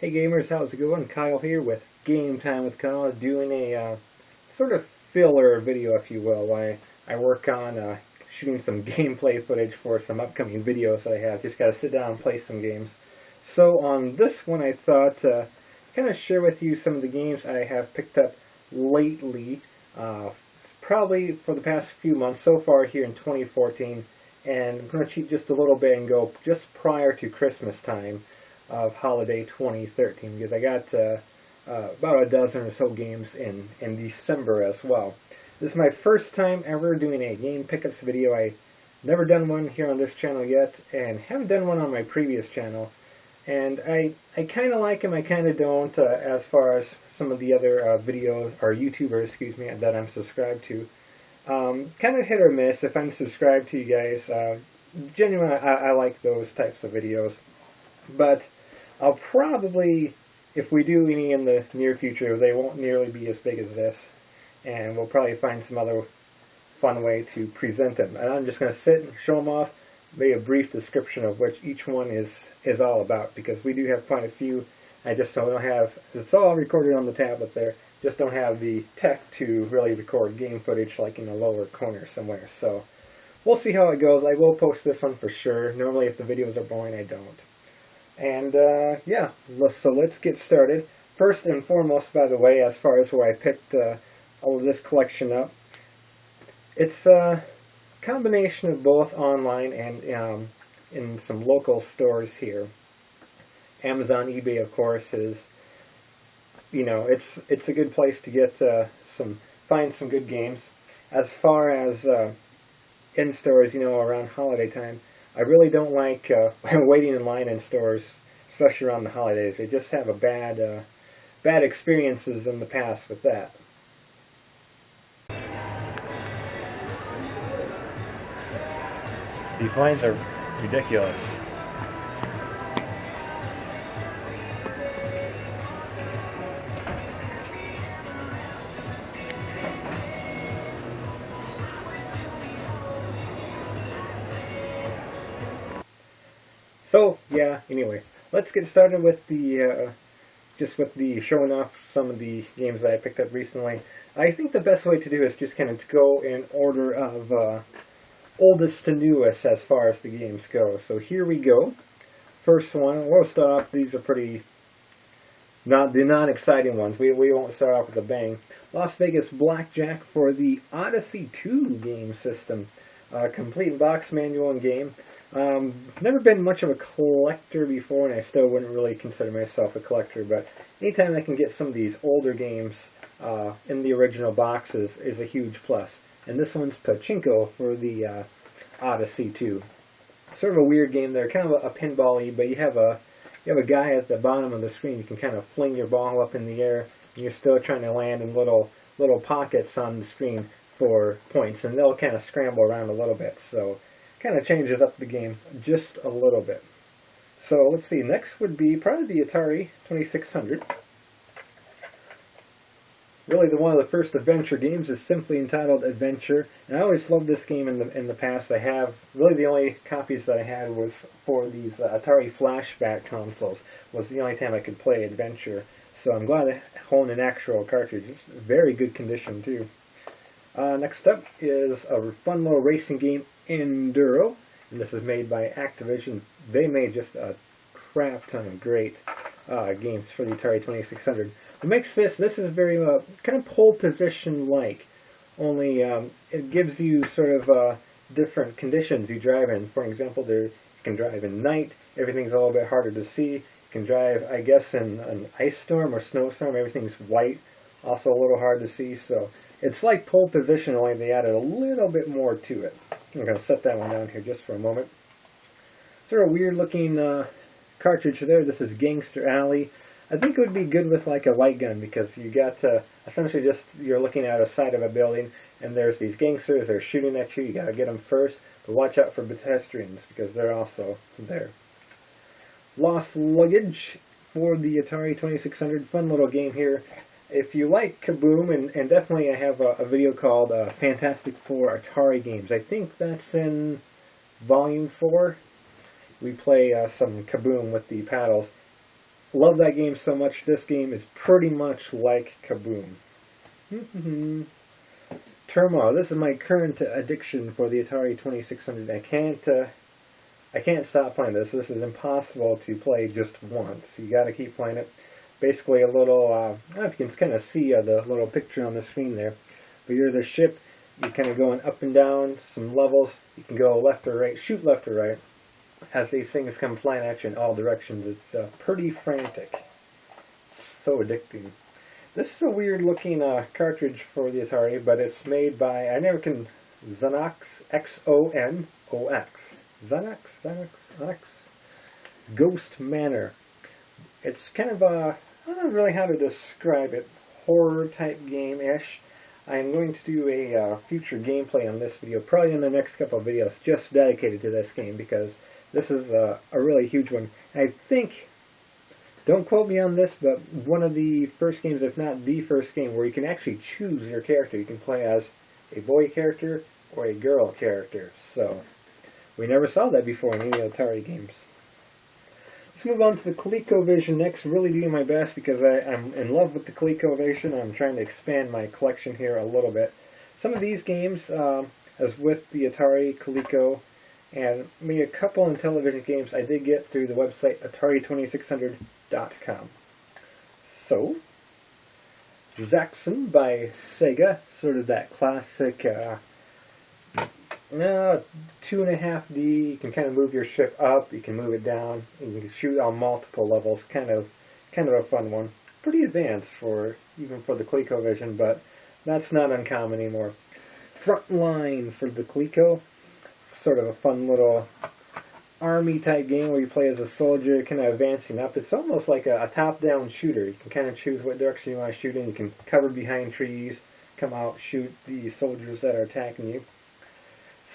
Hey gamers, how's it going? Kyle here with Gametime doing a sort of filler video, if you will. I work on shooting some gameplay footage for some upcoming videos that I have. Just got to sit down and play some games. So on this one, I thought kind of share with you some of the games I have picked up lately, probably for the past few months so far here in 2014. And I'm going to cheat just a little bit and go just prior to Christmas time of holiday 2013, because I got about a dozen or so games in December as well. This is my first time ever doing a game pickups video. I've never done one here on this channel yet, and haven't done one on my previous channel. And I kind of like them, I kind of don't, as far as some of the other videos, or YouTubers, excuse me, that I'm subscribed to. Kind of hit or miss. If I'm subscribed to you guys, genuinely I like those types of videos. But I'll probably, if we do any in the near future, they won't nearly be as big as this. And we'll probably find some other fun way to present them. And I'm just going to sit and show them off, maybe a brief description of which each one is all about, because we do have quite a few. I just don't have, it's all recorded on the tablet there, just don't have the tech to really record game footage like in the lower corner somewhere. So we'll see how it goes. I will post this one for sure. Normally if the videos are boring, I don't. And yeah, so let's get started. First and foremost, by the way, as far as where I picked all of this collection up, it's a combination of both online and in some local stores here. Amazon, eBay, of course, is, you know, it's a good place to get find some good games. As far as in stores, you know, around holiday time, I really don't like waiting in line in stores, especially around the holidays. They just have a bad experiences in the past with that. These lines are ridiculous. So yeah, anyway, let's get started with the just with the showing off some of the games that I picked up recently. I think the best way to do is just kind of go in order of oldest to newest as far as the games go. So here we go. First one, we'll start off. These are pretty not exciting ones. We won't start off with a bang. Las Vegas Blackjack for the Odyssey 2 game system. Complete box manual and game. Never been much of a collector before, and I still wouldn't really consider myself a collector, but anytime I can get some of these older games in the original boxes is a huge plus. And this one's Pachinko for the Odyssey 2. Sort of a weird game there, kind of a pinball-y, but you have a guy at the bottom of the screen. You can kind of fling your ball up in the air, and you're still trying to land in little pockets on the screen for points, and they'll kind of scramble around a little bit. So kind of changes up the game just a little bit. So let's see, next would be probably the Atari 2600. Really, one of the first adventure games is simply entitled Adventure, and I always loved this game in the past. I have, really the only copies that I had was for these Atari flashback consoles, was the only time I could play Adventure. So I'm glad I own an actual cartridge. It's very good condition too. Next up is a fun little racing game, Enduro, and this is made by Activision. They made just a crap ton of great games for the Atari 2600. What makes this is very kind of pole position like, only it gives you sort of different conditions you drive in. For example, you can drive in night, everything's a little bit harder to see. You can drive, I guess, in an ice storm or snowstorm, everything's white, also a little hard to see. So it's like pole position, only they added a little bit more to it. I'm going to set that one down here just for a moment. Sort of weird looking cartridge there. This is Gangster Alley. I think it would be good with like a light gun, because you got essentially just, you're looking at a side of a building and there's these gangsters, they're shooting at you, you got to get them first, but watch out for pedestrians because they're also there. Lost Luggage for the Atari 2600, fun little game here. If you like Kaboom, and definitely I have a video called Fantastic Four Atari Games. I think that's in Volume 4. We play some Kaboom with the paddles. love that game so much. This game is pretty much like Kaboom. Turmoil. This is my current addiction for the Atari 2600. I can't stop playing this. This is impossible to play just once. You got to keep playing it. Basically, a little. I don't know if you can kind of see the little picture on the screen there. But you're the ship. You're kind of going up and down some levels. You can go left or right, shoot left or right, as these things come flying at you in all directions. It's pretty frantic. So addicting. This is a weird looking cartridge for the Atari, but it's made by Xenox, X-O-N-O-X. Xenox, Ghost Manor. It's kind of a, I don't know really how to describe it, horror type game-ish. I'm going to do a future gameplay on this video, probably in the next couple of videos, just dedicated to this game, because this is a really huge one. I think, don't quote me on this, but one of the first games, if not the first game, where you can actually choose your character. You can play as a boy character or a girl character. So, we never saw that before in any Atari games. Let's move on to the ColecoVision next. Really doing my best because I'm in love with the ColecoVision. I'm trying to expand my collection here a little bit. Some of these games, as with the Atari, Coleco, and maybe a couple in television games I did get through the website Atari2600.com. So, Zaxxon by Sega, sort of that classic 2.5D. You can kind of move your ship up, you can move it down, and you can shoot on multiple levels. Kind of a fun one. Pretty advanced even for the ColecoVision, but that's not uncommon anymore. Frontline for the Coleco. Sort of a fun little army type game where you play as a soldier, kind of advancing up. It's almost like a top-down shooter. You can kind of choose what direction you want to shoot in. You can cover behind trees, come out, shoot the soldiers that are attacking you.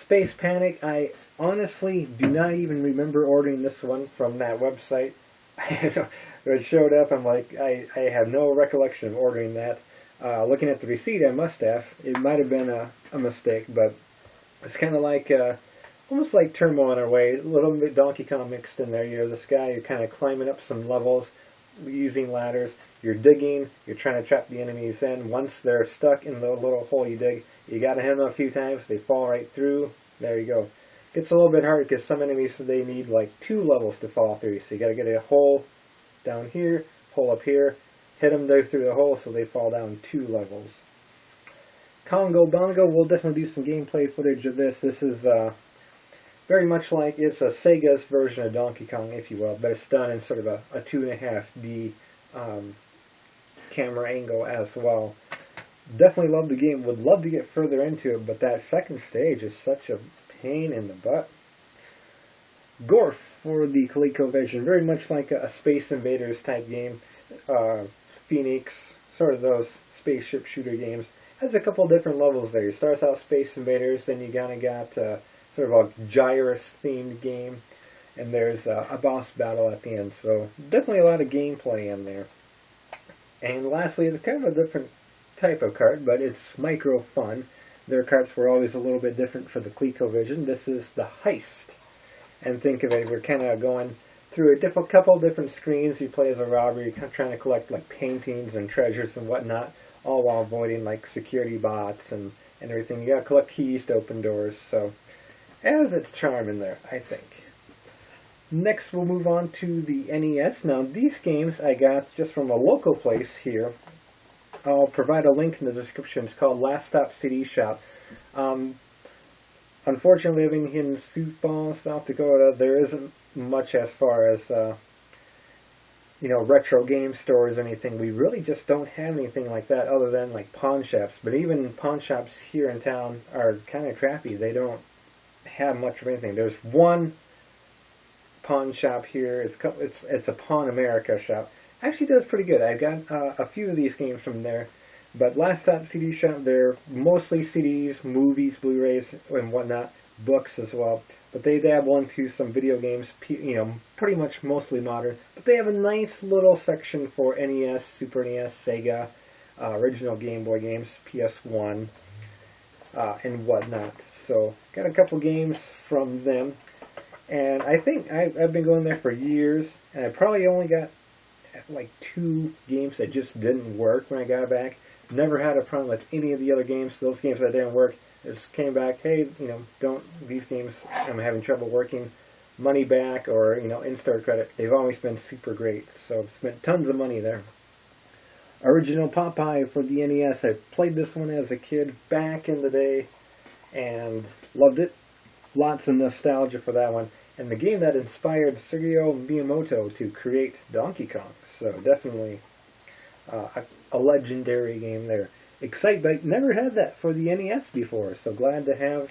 Space Panic, I honestly do not even remember ordering this one from that website. It showed up, I'm like, I have no recollection of ordering that. Looking at the receipt, I must have. It might have been a mistake, but it's kind of like almost like Turmoil in a way, a little bit Donkey Kong mixed in there. You're this guy, you're kind of climbing up some levels using ladders. You're digging, you're trying to trap the enemies in. Once they're stuck in the little hole you dig, you got to hit them a few times, they fall right through. There you go. Gets a little bit hard because some enemies, they need like 2 levels to fall through. So you got to get a hole down here, hole up here, hit them there through the hole so they fall down 2 levels. Congo Bongo, we'll definitely do some gameplay footage of this. This is very much like, it's a Sega's version of Donkey Kong, if you will, but it's done in sort of a 2.5D camera angle as well. Definitely love the game, would love to get further into it, but that second stage is such a pain in the butt. Gorf for the ColecoVision, very much like a Space Invaders type game. Phoenix, sort of those spaceship shooter games. Has a couple different levels there. It starts out Space Invaders, then you kind of got sort of a Gyrus-themed game, and there's a boss battle at the end. So definitely a lot of gameplay in there. And lastly, it's kind of a different type of cart, but it's micro fun. Their carts were always a little bit different for the ColecoVision. This is the Heist. And think of it, we're kind of going through a couple different screens. You play as a robber, you're kind of trying to collect like paintings and treasures and whatnot, all while avoiding like security bots and everything. You got to collect keys to open doors, so it has its charm in there, I think. Next, we'll move on to the NES. Now, these games I got just from a local place here. I'll provide a link in the description. It's called Last Stop CD Shop. Unfortunately, living in Sioux Falls, South Dakota, there isn't much as far as retro game stores or anything. We really just don't have anything like that other than like pawn shops. But even pawn shops here in town are kind of crappy. They don't have much of anything. There's one pawn shop here. It's a Pawn America shop. Actually does pretty good. I got a few of these games from there. But Last Stop CD Shop, they're mostly CDs, movies, Blu-rays, and whatnot, books as well. But they dabble into some video games, pretty much mostly modern. But they have a nice little section for NES, Super NES, Sega, original Game Boy games, PS1, and whatnot. So, got a couple games from them. And I think I've been going there for years, and I probably only got like 2 games that just didn't work when I got it back. Never had a problem with any of the other games. Those games that didn't work, just came back, hey, these games, I'm having trouble working. Money back, or, in-store credit. They've always been super great, so I've spent tons of money there. Original Popeye for the NES. I played this one as a kid back in the day and loved it. Lots of nostalgia for that one. And the game that inspired Shigeru Miyamoto to create Donkey Kong. So definitely a legendary game there. Excitebike, never had that for the NES before, so glad to have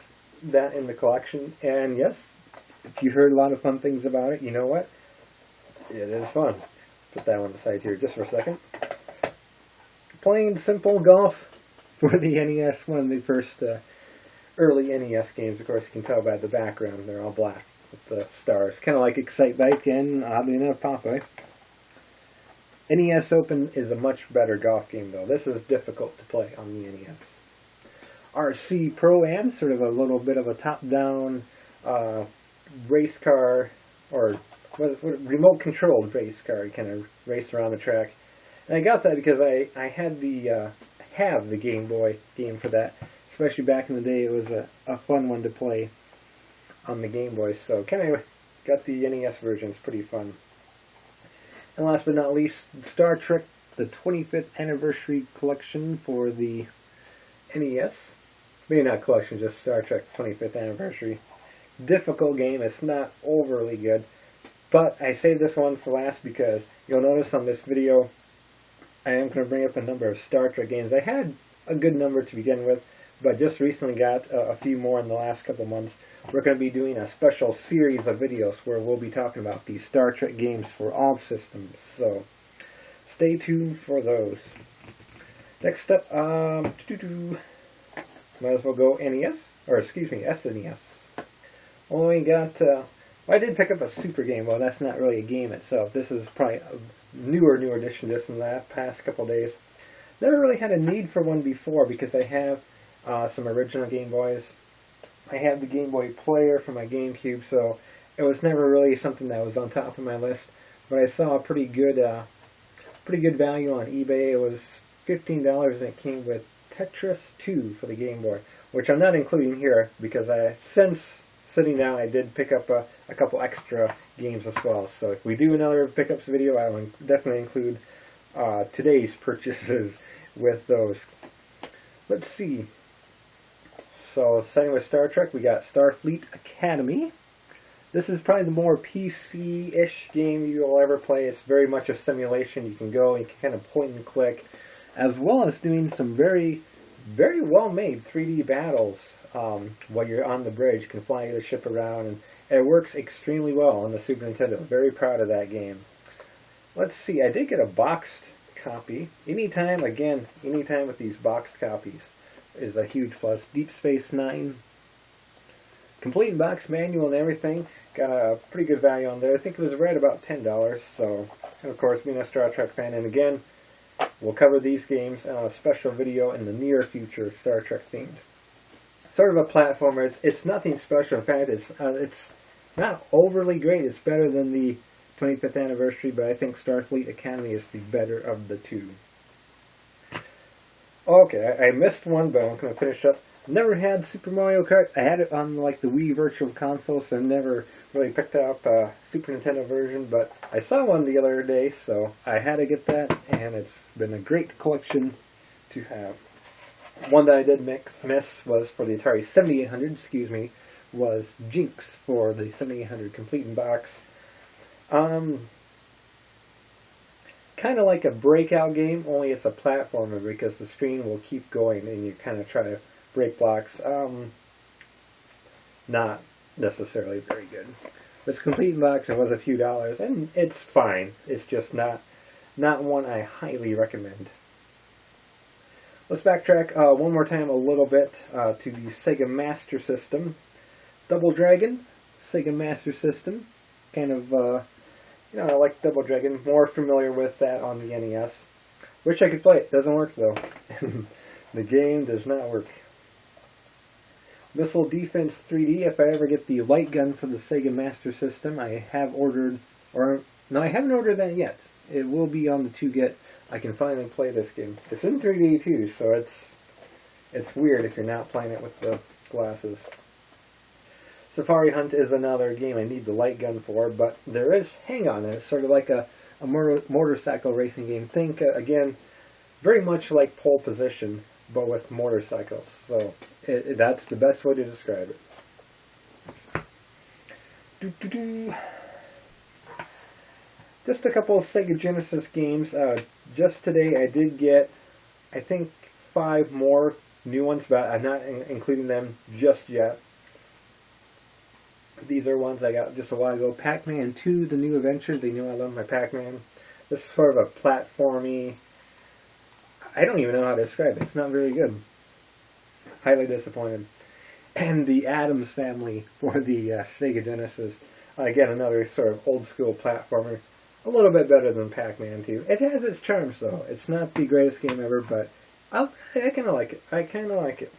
that in the collection. And yes, if you heard a lot of fun things about it, you know what? It is fun. Put that one aside here just for a second. Plain simple golf for the NES, one of the first early NES games. Of course, you can tell by the background, they're all black with the stars. Kind of like Excitebike and, oddly enough, Popeye. NES Open is a much better golf game, though. This is difficult to play on the NES. RC Pro-Am, sort of a little bit of a top-down race car, or remote-controlled race car. You kind of race around the track. And I got that because I had the Game Boy game for that. Especially back in the day, it was a fun one to play on the Game Boy. So kind of got the NES version. It's pretty fun. And last but not least, Star Trek, the 25th Anniversary Collection for the NES. Maybe not collection, just Star Trek 25th Anniversary. Difficult game. It's not overly good. But I saved this one for last because you'll notice on this video I am going to bring up a number of Star Trek games. I had a good number to begin with, but just recently got a few more in the last couple months. We're going to be doing a special series of videos where we'll be talking about the Star Trek games for all systems. So stay tuned for those. Next up, might as well go NES, or excuse me, SNES. Only got, I did pick up a Super Game. Well, that's not really a game itself. This is probably a newer edition just in the past couple days. Never really had a need for one before because I have some original Game Boys. I have the Game Boy player for my GameCube, so it was never really something that was on top of my list. But I saw a pretty good value on eBay. It was $15, and it came with Tetris 2 for the Game Boy, which I'm not including here because since sitting down, I did pick up a couple extra games as well. So if we do another pickups video, I will definitely include today's purchases with those. Let's see. So starting with Star Trek, we got Starfleet Academy. This is probably the more PC-ish game you will ever play. It's very much a simulation. You can go, you can kind of point and click, as well as doing some very, very well-made 3D battles while you're on the bridge. You can fly the ship around, and it works extremely well on the Super Nintendo. I'm very proud of that game. Let's see, I did get a boxed copy. Anytime with these boxed copies is a huge plus. Deep Space Nine, complete box manual and everything. Got a pretty good value on there. I think it was right about $10. So, and of course, being a Star Trek fan, and again, we'll cover these games in a special video in the near future, Star Trek themed. Sort of a platformer. It's nothing special. In fact, it's not overly great. It's better than the 25th Anniversary, but I think Starfleet Academy is the better of the two. Okay, I missed one, but I'm going to finish up. Never had Super Mario Kart. I had it on like the Wii Virtual Console, so I never really picked up a Super Nintendo version, but I saw one the other day, so I had to get that, and it's been a great collection to have. One that I did miss was for the Atari 7800, was Jinx for the 7800 complete in box. Kind of like a breakout game, only it's a platformer because the screen will keep going and you kind of try to break blocks. Not necessarily very good. It's complete in box. It was a few dollars, and it's fine. It's just not one I highly recommend. Let's backtrack one more time a little bit to the Sega Master System. Double Dragon, Sega Master System. Kind of, I like Double Dragon. More familiar with that on the NES. Wish I could play it. Doesn't work, though. The game does not work. Missile Defense 3D. If I ever get the light gun for the Sega Master System, I have ordered, I haven't ordered that yet. it will be on the 2-Get. I can finally play this game. It's in 3D too, so it's weird if you're not playing it with the glasses. Safari Hunt is another game I need the light gun for, but there is Hang On. It's sort of like a motorcycle racing game. Think, again, very much like Pole Position, but with motorcycles. So that's the best way to describe it. Just a couple of Sega Genesis games. Just today I did get, I think, 5 more new ones, but I'm not including them just yet. These are ones I got just a while ago. Pac-Man 2, The New Adventure. They know I love my Pac-Man. This is sort of a platformy. I don't even know how to describe it. It's not very good. Highly disappointed. And the Addams Family for the Sega Genesis. Again, another sort of old school platformer. A little bit better than Pac-Man 2. It has its charms though. It's not the greatest game ever, but I kind of like it. I kind of like it.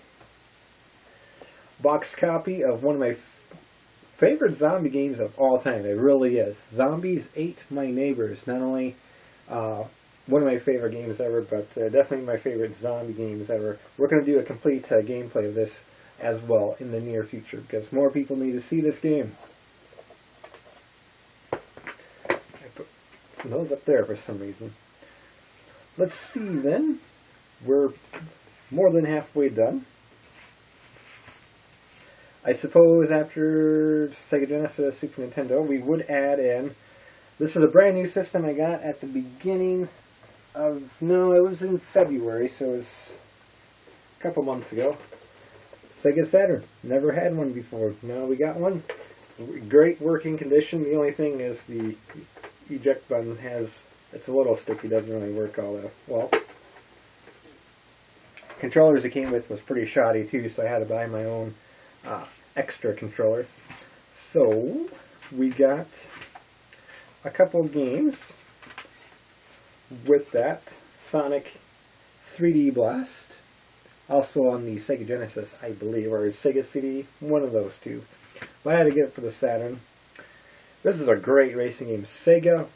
Box copy of one of my favorite zombie games of all time. It really is. Zombies Ate My Neighbors. Not only one of my favorite games ever, but definitely my favorite zombie games ever. We're going to do a complete gameplay of this as well in the near future, because more people need to see this game. I put those up there for some reason. Let's see then. We're more than halfway done. I suppose after Sega Genesis, Super Nintendo, we would add in, this is a brand new system I got at the beginning of, no, it was in February, so it was a couple months ago. Sega Saturn. Never had one before. Now we got one. Great working condition. The only thing is the eject button it's a little sticky, doesn't really work all that well. Controllers it came with was pretty shoddy too, so I had to buy my own extra controller. So we got a couple games with that. Sonic 3D Blast, also on the Sega Genesis, I believe, or Sega CD, one of those two. But I had to get it for the Saturn. This is a great racing game. Sega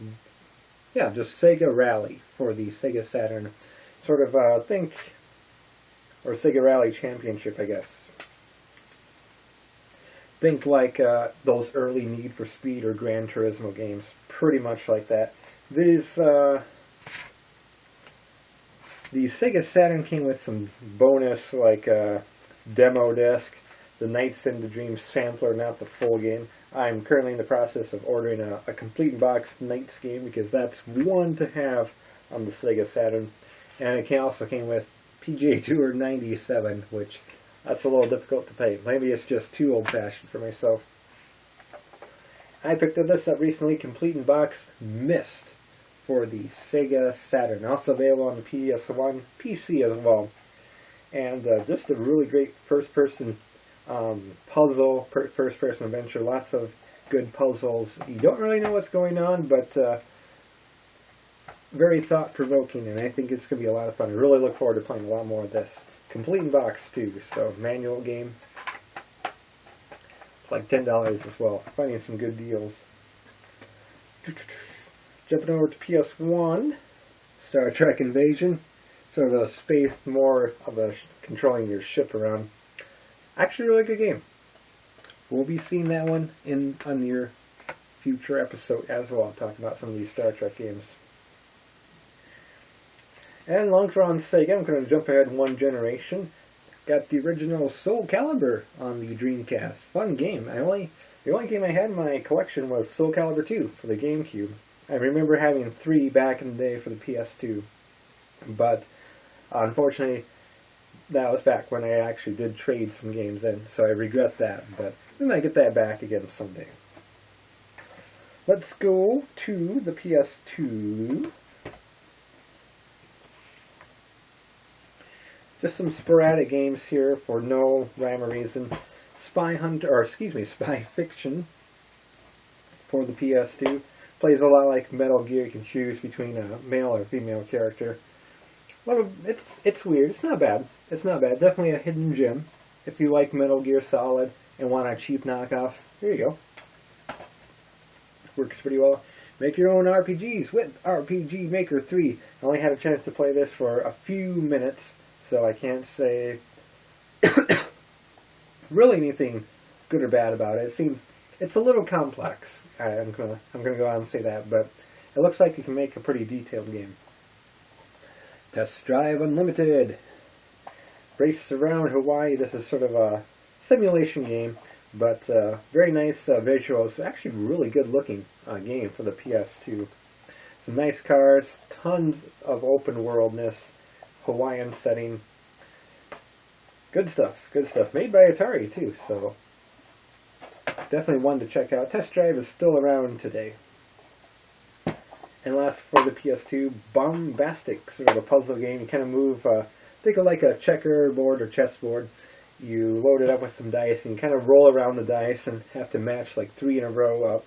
Rally for the Sega Saturn. Sort of or Sega Rally Championship, I guess. Think like those early Need for Speed or Gran Turismo games. Pretty much like that. The Sega Saturn came with some bonus, like demo disc, the Nights into Dreams sampler, not the full game. I'm currently in the process of ordering a complete box Nights game, because that's one to have on the Sega Saturn. And it also came with PGA Tour 97, which that's a little difficult to pay. Maybe it's just too old-fashioned for myself. I picked this up recently, complete in box Myst for the Sega Saturn. Also available on the PS1, PC as well. And just a really great first-person puzzle, first-person adventure. Lots of good puzzles. You don't really know what's going on, but very thought-provoking, and I think it's going to be a lot of fun. I really look forward to playing a lot more of this. Complete in box too, so manual game. It's like $10 as well. Finding some good deals. Jumping over to PS1, Star Trek Invasion. Sort of a space, more of a controlling your ship around. Actually, a really good game. We'll be seeing that one on your future episode as well, talking about some of these Star Trek games. And long for on Sega, I'm going to jump ahead one generation. Got the original Soul Calibur on the Dreamcast. Fun game. The only game I had in my collection was Soul Calibur 2 for the GameCube. I remember having 3 back in the day for the PS2. But unfortunately, that was back when I actually did trade some games in, so I regret that. But we might get that back again someday. Let's go to the PS2. Just some sporadic games here for no rhyme or reason. Spy Fiction for the PS2. Plays a lot like Metal Gear. You can choose between a male or female character. Well, it's weird. It's not bad. It's not bad. Definitely a hidden gem. If you like Metal Gear Solid and want a cheap knockoff, there you go. Works pretty well. Make your own RPGs with RPG Maker 3. I only had a chance to play this for a few minutes, so I can't say really anything good or bad about it. It seems it's a little complex. I'm gonna go out and say that, but it looks like you can make a pretty detailed game. Test Drive Unlimited. Race around Hawaii. This is sort of a simulation game, but very nice visuals. Actually, really good looking game for the PS2. Some nice cars, tons of open worldness, Hawaiian setting. Good stuff, good stuff. Made by Atari too, so definitely one to check out. Test Drive is still around today. And last for the PS2, Bombastic, sort of a puzzle game. You kind of move, think of like a checkerboard or chessboard. You load it up with some dice and you kind of roll around the dice and have to match like 3 in a row up,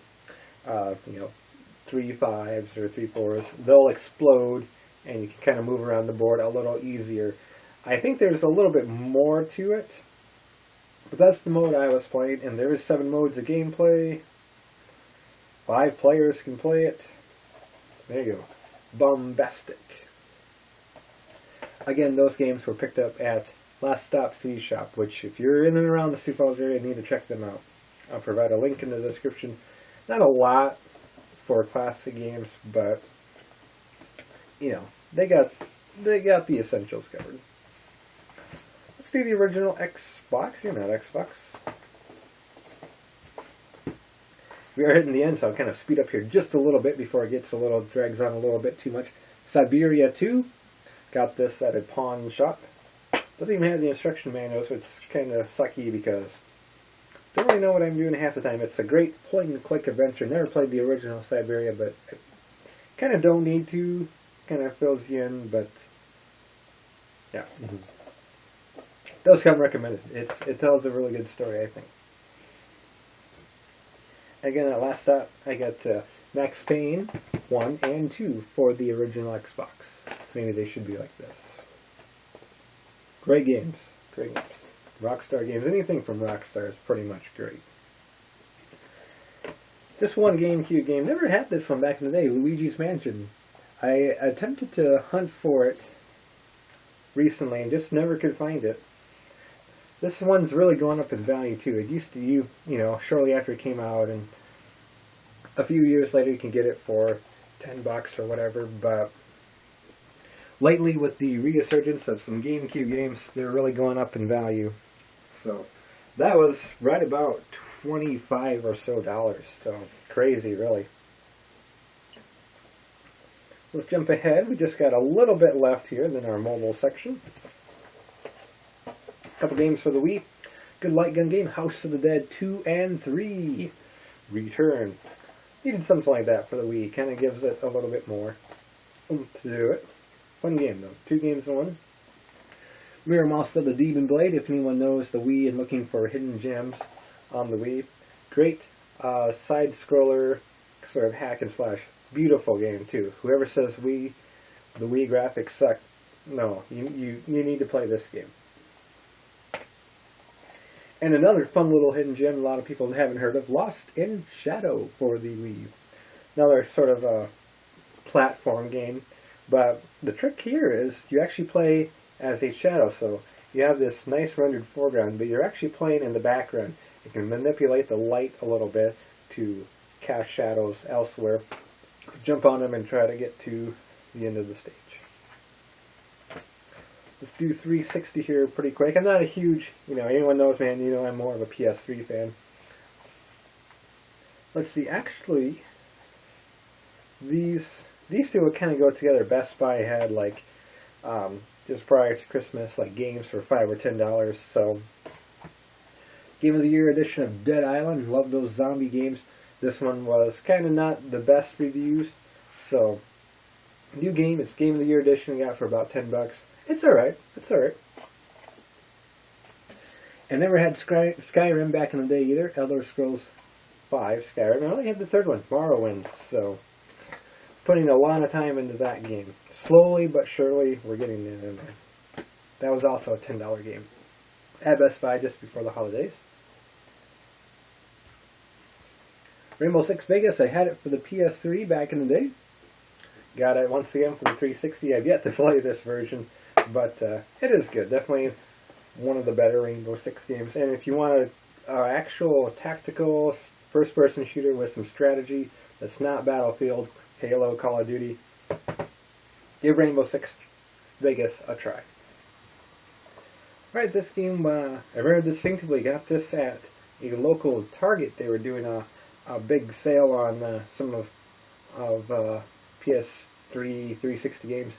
3 5s or 3 4s. They'll explode and you can kind of move around the board a little easier. I think there's a little bit more to it, but that's the mode I was playing, and there is 7 modes of gameplay. 5 players can play it. There you go. Bombastic. Again, those games were picked up at Last Stop CD Shop, which if you're in and around the Sioux Falls area, you need to check them out. I'll provide a link in the description. Not a lot for classic games, but you know, they got the essentials covered. Let's do the original Xbox. You're not Xbox. We are hitting the end, so I'll kind of speed up here just a little bit before it drags on a little bit too much. Siberia 2. Got this at a pawn shop. Doesn't even have the instruction manual, so it's kind of sucky because I don't really know what I'm doing half the time. It's a great point-and-click adventure. Never played the original Siberia, but I kind of don't need to. Kind of fills you in, but yeah. Does come recommended. It tells a really good story, I think. Again, at last stop, I got Max Payne 1 and 2 for the original Xbox. Maybe they should be like this. Great games. Great games. Rockstar games. Anything from Rockstar is pretty much great. This one GameCube game, never had this one back in the day, Luigi's Mansion. I attempted to hunt for it recently and just never could find it. This one's really going up in value too. It used to, you know, shortly after it came out, and a few years later you can get it for $10 or whatever, but lately with the resurgence of some GameCube games, they're really going up in value. So that was right about $25 or so. So crazy, really. Let's jump ahead. We just got a little bit left here in our mobile section. Couple games for the Wii. Good light gun game, House of the Dead 2 and 3. Return. Needed something like that for the Wii. Kind of gives it a little bit more to do it. Fun game though. 2 games in 1. Mirror Master the Demon Blade, if anyone knows the Wii and looking for hidden gems on the Wii. Great side-scroller sort of hack and slash. Beautiful game too. Whoever says the Wii graphics suck, no, you need to play this game. And another fun little hidden gem a lot of people haven't heard of, Lost in Shadow for the Wii. Another sort of a platform game, but the trick here is you actually play as a shadow, so you have this nice rendered foreground, but you're actually playing in the background. You can manipulate the light a little bit to cast shadows elsewhere, jump on them and try to get to the end of the stage. Let's do 360 here pretty quick. I'm not a huge, anyone knows, man, I'm more of a PS3 fan. Let's see, actually, these two would kind of go together. Best Buy had, just prior to Christmas, games for $5 or $10. So, Game of the Year edition of Dead Island. Love those zombie games. This one was kind of not the best reviews. So, new game. It's Game of the Year edition. We got for about $10. It's alright. It's alright. I never had Skyrim back in the day either. Elder Scrolls 5 Skyrim. I only had the third one, Morrowind. So, putting a lot of time into that game. Slowly but surely, we're getting in there. That was also a $10 game at Best Buy just before the holidays. Rainbow Six Vegas, I had it for the PS3 back in the day. Got it once again for the 360. I've yet to play this version, but it is good. Definitely one of the better Rainbow Six games. And if you want an actual tactical first-person shooter with some strategy that's not Battlefield, Halo, Call of Duty, give Rainbow Six Vegas a try. Alright, this game, I very distinctly got this at a local Target. They were doing a big sale on some of PS3 360 games.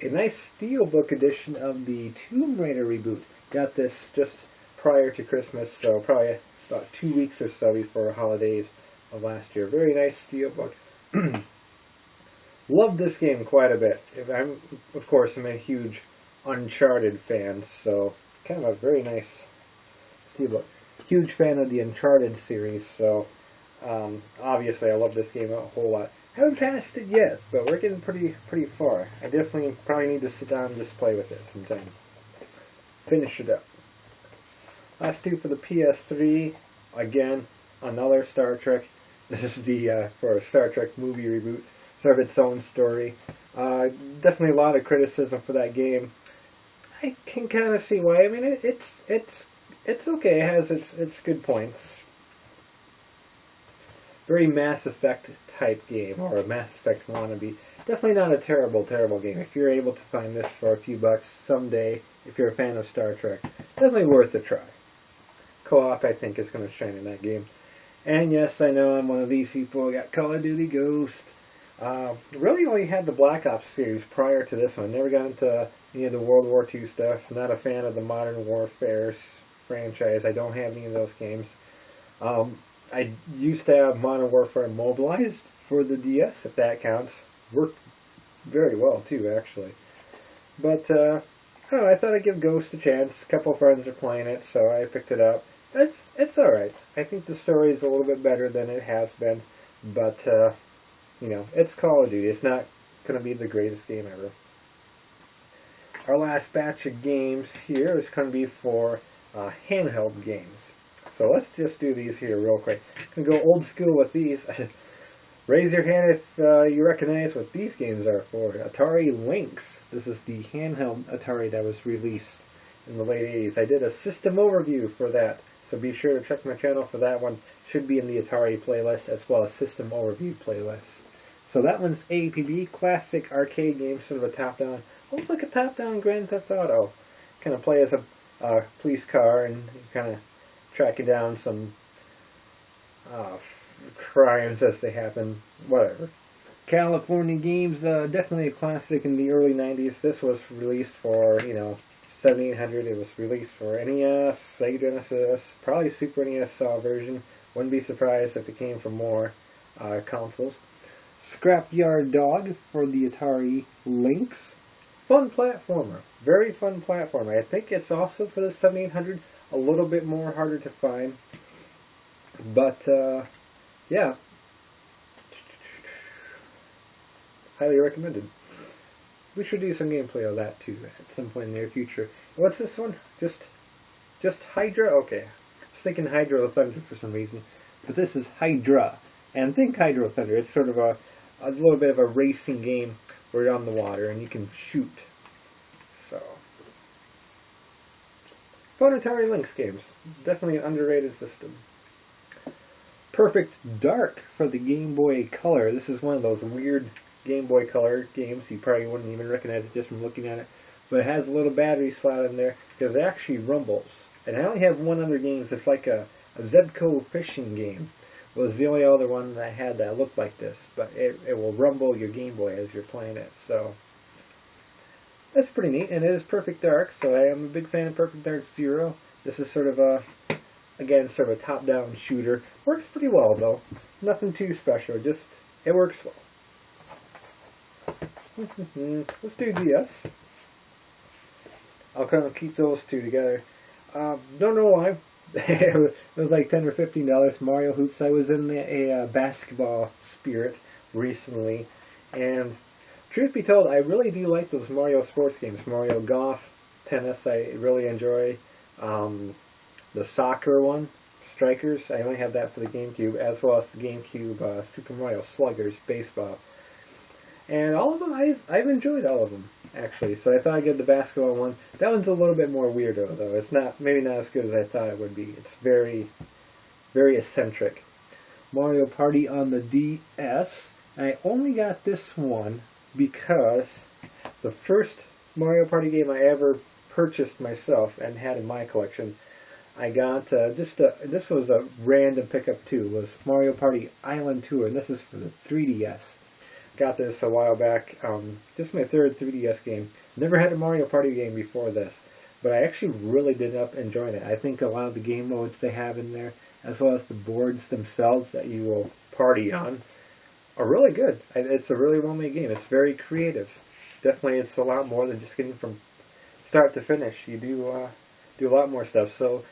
A nice steelbook edition of the Tomb Raider reboot. Got this just prior to Christmas, so probably about 2 weeks or so before holidays of last year. Very nice steelbook. Loved this game quite a bit. Of course, I'm a huge Uncharted fan, so kind of a very nice steelbook. Huge fan of the Uncharted series, so obviously I love this game a whole lot. Haven't finished it yet, but we're getting pretty far. I definitely probably need to sit down and just play with it sometime. Finish it up. Last two for the PS3. Again, another Star Trek. This is the for a Star Trek movie reboot. Sort of its own story. Definitely a lot of criticism for that game. I can kind of see why. I mean, it's okay. It has its good points. Very Mass Effect type game, or a Mass Effect wannabe. Definitely not a terrible game. If you're able to find this for a few bucks someday, if you're a fan of Star Trek, definitely worth a try. Co-op, I think, is going to shine in that game. And yes, I know I'm one of these people. I got Call of Duty Ghost. Really only had the Black Ops series prior to this one. Never got into any of the World War II stuff. Not a fan of the Modern Warfare franchise. I don't have any of those games. I used to have Modern Warfare Mobilized for the DS, if that counts. Worked very well, too, actually. But, I don't know, I thought I'd give Ghost a chance. A couple of friends are playing it, so I picked it up. It's alright. I think the story is a little bit better than it has been, but, you know, it's Call of Duty. It's not going to be the greatest game ever. Our last batch of games here is going to be for handheld games. So let's just do these here real quick. I'm going to go old school with these. Raise your hand if you recognize what these games are for. Atari Lynx. This is the handheld Atari that was released in the late 80s. I did a system overview for that, so be sure to check my channel for that one. Should be in the Atari playlist as well as system overview playlist. So that one's APB, classic arcade game, sort of a top-down, almost like a top-down Grand Theft Auto. Kind of play as a police car and kind of tracking down some crimes as they happen, whatever. California Games, definitely a classic in the early 90s. This was released for, 7800. It was released for NES, Sega Genesis, probably Super NES version. Wouldn't be surprised if it came from more consoles. Scrapyard Dog for the Atari Lynx. Fun platformer. Very fun platformer. I think it's also for the 7800. A little bit more harder to find. But, yeah. Highly recommended. We should do some gameplay of that too at some point in the near future. What's this one? Just Hydra? Okay. I was thinking Hydro Thunder for some reason. But this is Hydra. And think Hydro Thunder. It's sort of a little bit of a racing game where you're on the water and you can shoot. So, fun Atari Lynx games. Definitely an underrated system. Perfect Dark for the Game Boy Color. This is one of those weird Game Boy Color games. You probably wouldn't even recognize it just from looking at it. But it has a little battery slot in there because it actually rumbles. And I only have one other game. It's like a Zebco fishing game. It was the only other one that I had that looked like this. But it will rumble your Game Boy as you're playing it. So that's pretty neat. And it is Perfect Dark. So I am a big fan of Perfect Dark Zero. This is sort of again, sort of a top-down shooter. Works pretty well, though. Nothing too special. Just, it works well. Let's do DS. I'll kind of keep those two together. Don't know why. It was like $10 or $15. Mario Hoops. I was in a basketball spirit recently. And truth be told, I really do like those Mario sports games. Mario Golf, tennis, I really enjoy. The soccer one, Strikers. I only have that for the GameCube, as well as the GameCube Super Mario Sluggers Baseball. And all of them, I've enjoyed all of them, actually. So I thought I'd get the basketball one. That one's a little bit more weirdo, though. It's maybe not as good as I thought it would be. It's very, very eccentric. Mario Party on the DS. I only got this one because the first Mario Party game I ever purchased myself and had in my collection, I got this was a random pickup too. It was Mario Party Island Tour, and this is for the 3DS. Got this a while back. This is my third 3DS game. Never had a Mario Party game before this, but I actually really did up enjoying it. I think a lot of the game modes they have in there, as well as the boards themselves that you will party on, are really good. It's a really well-made game. It's very creative. Definitely, it's a lot more than just getting from start to finish. You do a lot more stuff. So,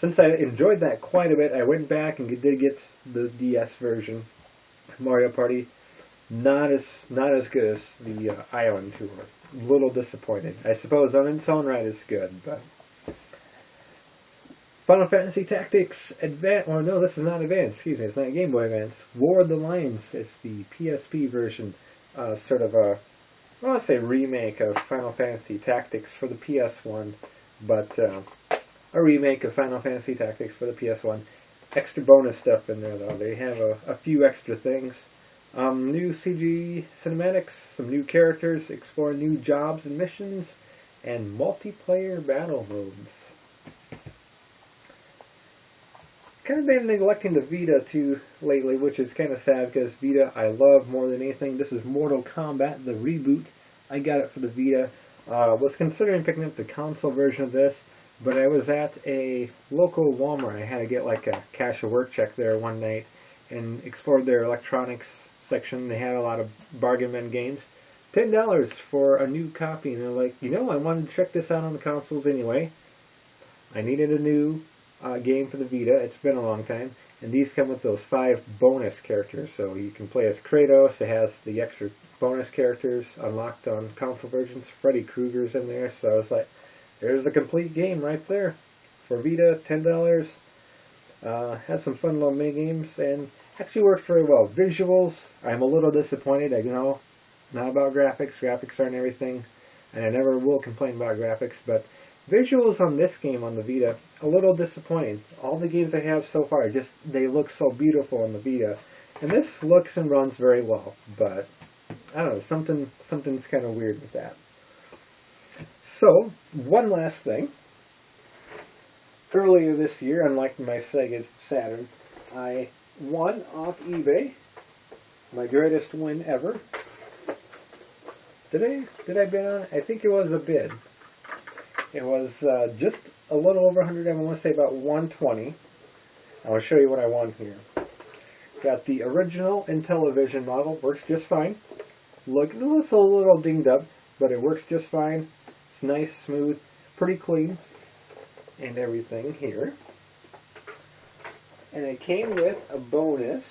since I enjoyed that quite a bit, I went back and did get the DS version, Mario Party. Not as good as the Island Tour. A little disappointed. I suppose on its own right it's good, but Final Fantasy Tactics Advance. Oh no, this is not Advance. Excuse me, it's not Game Boy Advance. War of the Lions. It's the PSP version, sort of a, I want to say remake of Final Fantasy Tactics for the PS1, but a remake of Final Fantasy Tactics for the PS1. Extra bonus stuff in there though. They have a few extra things. New CG cinematics, some new characters, explore new jobs and missions, and multiplayer battle modes. Kind of been neglecting the Vita too lately, which is kind of sad because Vita I love more than anything. This is Mortal Kombat, the reboot. I got it for the Vita. Was considering picking up the console version of this, but I was at a local Walmart. I had to get like a cash of work check there one night and explored their electronics section. They had a lot of bargain bin games. $10 for a new copy, and they're like, I wanted to check this out on the consoles anyway. I needed a new game for the Vita. It's been a long time, and these come with those 5 bonus characters, so you can play as Kratos. It has the extra bonus characters unlocked on console versions. Freddy Krueger's in there, so it's like, there's the complete game right there for Vita. $10. Has some fun little mini games, and actually works very well. Visuals, I'm a little disappointed. I know, not about graphics. Graphics aren't everything, and I never will complain about graphics, but visuals on this game on the Vita, a little disappointing. All the games I have so far, they look so beautiful on the Vita, and this looks and runs very well, but I don't know, something's kind of weird with that. So, one last thing. Earlier this year, unlike my Sega Saturn, I won off eBay. My greatest win ever. Did I bid on it? I think it was a bid. It was just a little over 100. I want to say about 120. I'll show you what I won here. Got the original Intellivision model. Works just fine. Look, it's a little dinged up, but it works just fine. It's nice, smooth, pretty clean, and everything here. And it came with a bonus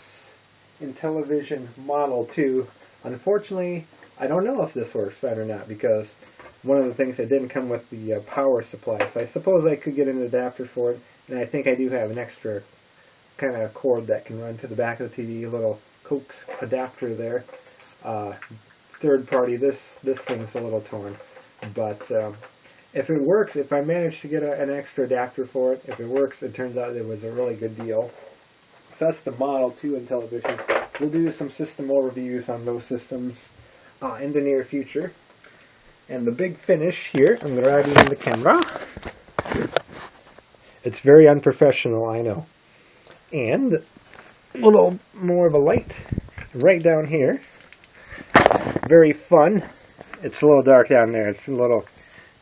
Intellivision Model 2. Unfortunately, I don't know if this works fine or not, because one of the things that didn't come with the power supply. So I suppose I could get an adapter for it, and I think I do have an extra kind of cord that can run to the back of the TV, a little coax adapter there. Third party, this thing's a little torn. But if it works, if I manage to get an extra adapter for it, if it works, it turns out it was a really good deal. So that's the Model 2 Intellivision. We'll do some system overviews on those systems in the near future. And the big finish here, I'm going to write it in the camera. It's very unprofessional, I know. And a little more of a light right down here. Very fun. It's a little dark down there. It's a little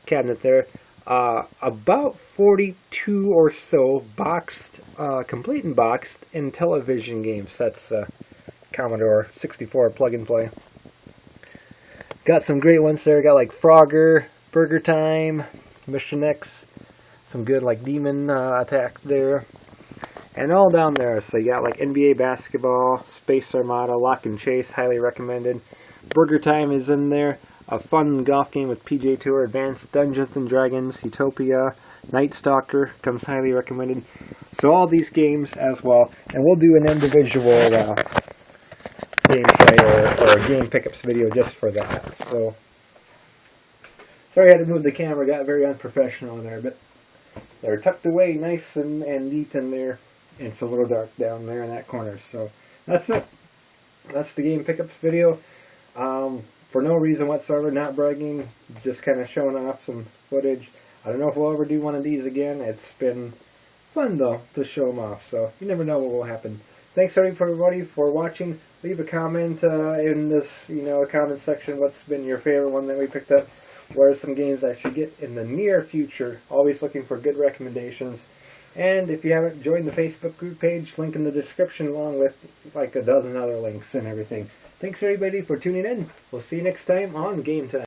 cabinet there. About 42 or so boxed, complete and boxed Intellivision games. That's Commodore 64 plug and play. Got some great ones there. Got like Frogger, Burger Time, Mission X, some good like Demon Attack there, and all down there. So you got like NBA basketball, Space Armada, Lock and Chase, highly recommended. Burger Time is in there. A fun golf game with PJ Tour, Advanced Dungeons and Dragons, Utopia, Night Stalker comes highly recommended. So all these games as well, and we'll do an individual gameplay or game pickups video just for that. So sorry I had to move the camera, got very unprofessional there, but they're tucked away nice and neat in there. And it's a little dark down there in that corner. So that's it. That's the game pickups video. For no reason whatsoever, not bragging, just kind of showing off some footage. I don't know if we'll ever do one of these again. It's been fun though to show them off. So you never know what will happen. Thanks everybody for watching. Leave a comment in this, comment section. What's been your favorite one that we picked up? What are some games I should get in the near future? Always looking for good recommendations. And if you haven't joined the Facebook group page, link in the description along with like a dozen other links and everything. Thanks everybody for tuning in. We'll see you next time on Game Time.